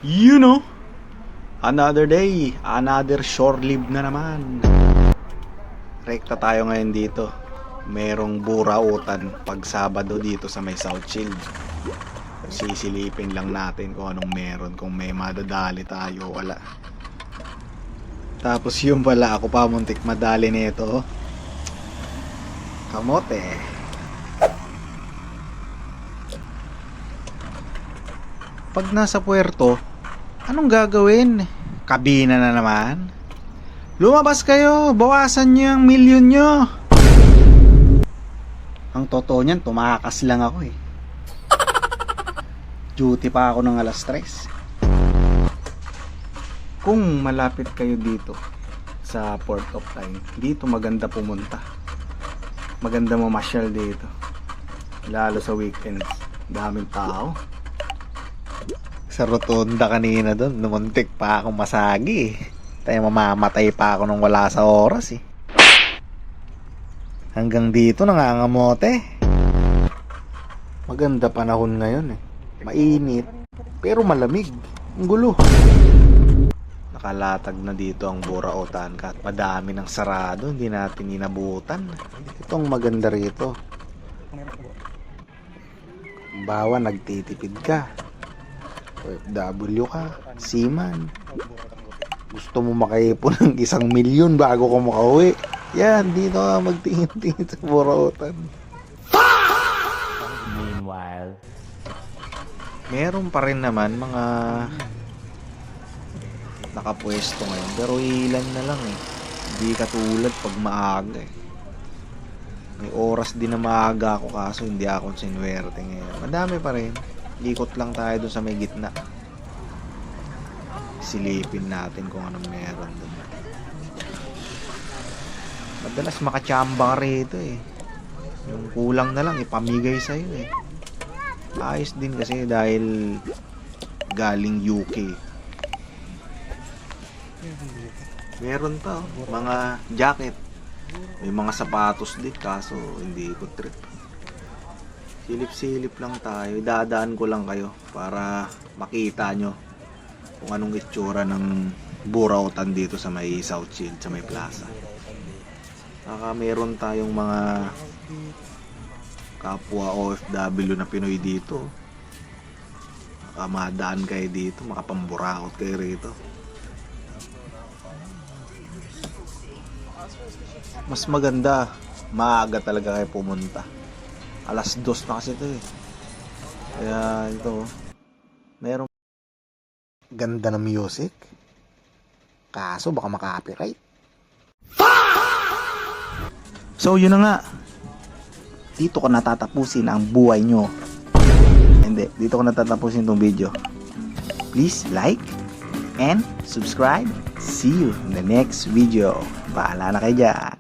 You know, another day, another shore leave na naman. Rekta tayo ngayon dito. Merong burautan pag Sabado dito sa may South Shield. Sisilipin lang natin kung anong meron, kung may madadali tayo o wala. Tapos yung pala, ako pa muntik madali nito. Kamote. Pag nasa puerto, anong gagawin? Kabina na naman. Lumabas kayo, bawasan nyo yung milyon nyo. Ang totoo niyan, tumakas lang ako eh. Duty pa ako ng alas 3. Kung malapit kayo dito sa Port of Time, dito maganda pumunta. Maganda mamasyal dito. Lalo sa weekends. Daming tao. Sa rotonda kanina doon, numuntik pa akong masagi eh. Tayo mamamatay pa ako nung wala sa oras eh. Hanggang dito nangangamote. Maganda panahon ngayon eh. Mainit, pero malamig. Ang gulo. Nakalatag na dito ang burautan at madami ng sarado, hindi natin inabutan. Itong maganda rito. Bawa nagtitipid ka. OFW ka, seaman. Gusto mo makaipon ng 1,000,000 bago ka makauwi. Yan, dito ka magtingin-tingin sa burautan. Meanwhile, Meron pa rin naman mga nakapwesto ngayon, pero ilan na lang eh. Hindi katulad pag maaga eh. May oras din na maaga ako, kaso hindi ako sinuwerte ngayon. Madami pa rin. Ikot lang tayo dun sa may gitna. Silipin natin kung anong meron dun. Madalas makachamba rito eh. Yung kulang na lang ipamigay sa'yo eh. Ayos din kasi dahil galing UK. Meron pa mga jacket. May mga sapatos din, kaso hindi ko trip. Silip-silip lang tayo. Dadaan ko lang kayo para makita nyo kung anong itsura ng burautan dito sa may South Shield, sa may plaza. Saka meron tayong mga kapwa OFW na Pinoy dito. Madaan kayo dito, makapamburaot kayo rito. Mas maganda, maaga talaga kayo pumunta. Alas 2 na kasi ito eh. Kaya ito, meron ganda ng music. Kaso baka maka-copyright. So yun na nga. Dito ko natatapusin ang buhay nyo. Hindi, dito ko natatapusin itong video. Please like and subscribe. See you in the next video. Bahala na kayo dyan.